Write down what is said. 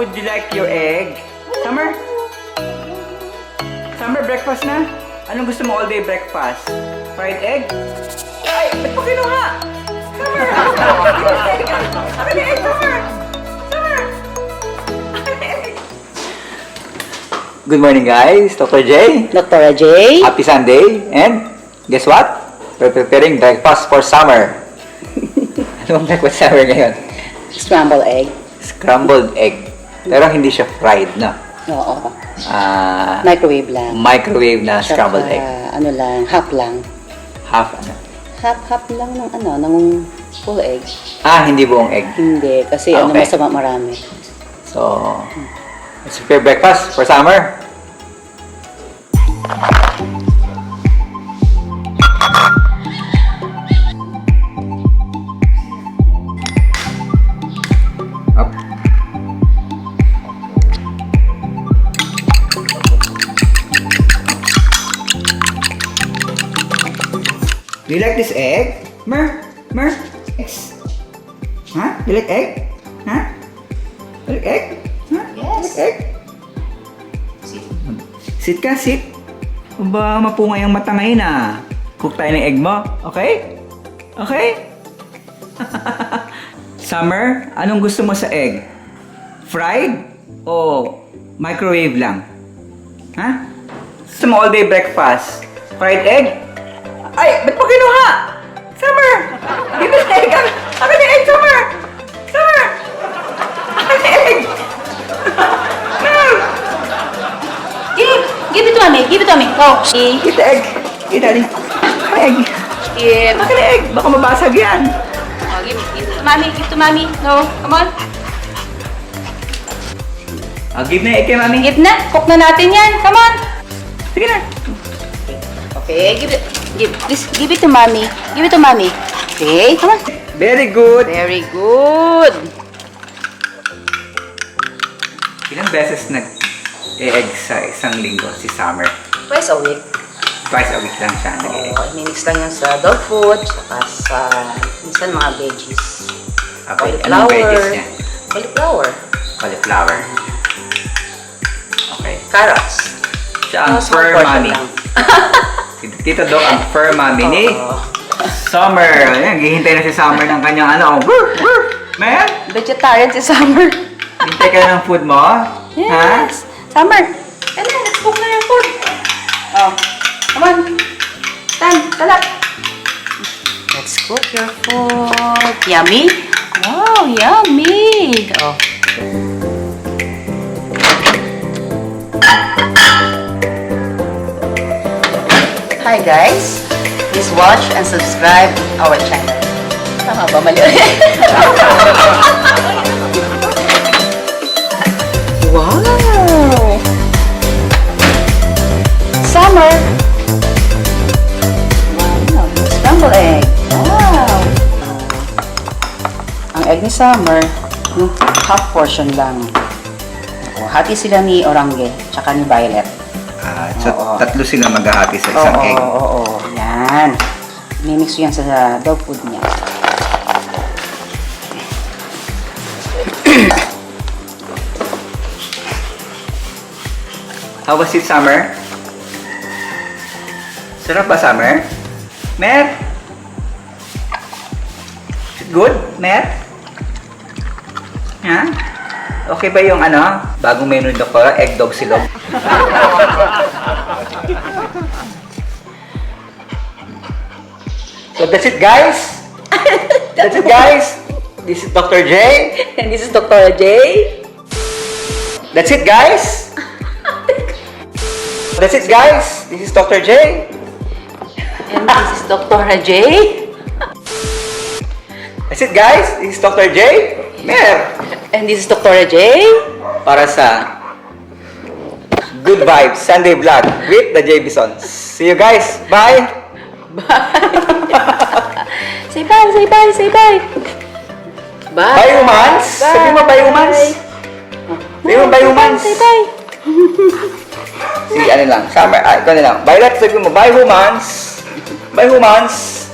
would you like your egg? Summer? Summer, breakfast na? Anong gusto mo all day breakfast? Fried egg? Ay, ba't mo kinuha? Summer! Akin na egg, Summer! Summer! Akin na egg! Good morning, guys. Dr. J. Dr. J. Happy Sunday. And guess what? We're preparing breakfast for summer. Ano ang breakfast summer ngayon? Scrambled egg. Scrambled egg. Pero hindi siya fried, no? Oo. Microwave lang. Microwave na scrambled egg. Ano lang, half lang. Half ano? Half lang ng full egg. Hindi buong egg. Hindi, kasi Okay. masama marami. So, let's prepare breakfast for summer. Up. Do you like this egg? Mer? Eggs? Huh? You like egg? Huh? You like egg? Huh? Yes. You like egg? Sit ka, sit. Ba, mapungay ang mata ngayon ah. Cook tayo ng egg mo, okay? Okay? Summer, anong gusto mo sa egg? Fried o microwave lang? Ha? Gusto mo all day breakfast? Fried egg? Ay, ba't mo kinuha? Summer! Give me the egg! Akin na egg, Summer! Summer! Akin na egg! No! Give it to mommy. Give it to mommy. Go. Eat the egg! Eat, daddy! Egg! Give. Akin na egg! Baka mabasag yan! Oh, give to mommy. Give to mommy. No, come on. Give na egg kay mami. Give na. Cook na natin yan. Come on. Sige na. Okay, give it. Please give it to mommy. Give it to mommy. Okay, come on. Very good! Very good. Ilang beses nag-e-egg sa isang linggo si Summer? Twice a week. Twice a week lang siya nag-e-egg. Mimix lang yan sa dog food, saka sa minsan mga veggies. Okay, anong veggies niya? Cauliflower. Cauliflower. Okay. Carrots. Siya ang fur mommy. Si Tito Doc ang fur mommy ni Summer. Ayan, hihintay na si Summer ng kanyang ano. Man! Vegetarian si Summer. Hintay ka na ng food mo? Yes. Summer. Ano, let's cook na yung food. Oh. Come on. Talak. Let's cook your food. Yummy? Wow, yummy. Oh. Hi guys. Please watch and subscribe our channel. Tama ba? Mali ulit. Wow! Summer! Wow, scrambled egg. Wow! Ang egg ni Summer, yung half portion lang. Hati sila ni Orange, tsaka ni Violet. So, tatlo sila maghahati sa isang egg. Oo. Yan. Mimix yan sa dog food niya. How was it, Summer? Sarap ba, Summer? Mer? Good, Mer? Ha? Okay ba yung ano? Bagong menu ni Doktora, egg dog silog? So that's it, guys. That's it, guys. This is Dr. J. And this is Dr. J. That's it, guys. That's it, guys. This is Dr. J. And this is Dr. J. That's it, guys. This is Dr. J. Mer. And this is Dr. J. Para sa Good Vibes Sunday Vlog with the Javisons. See you guys. Bye. Say bye, say bye, say bye. Bye. Bye, humans. Sabi mo, bye, humans. Sabi mo, bye, humans. Say bye. Si ano lang, Summer, ikaw na lang. Violet, sabi mo, bye, humans. Bye, humans.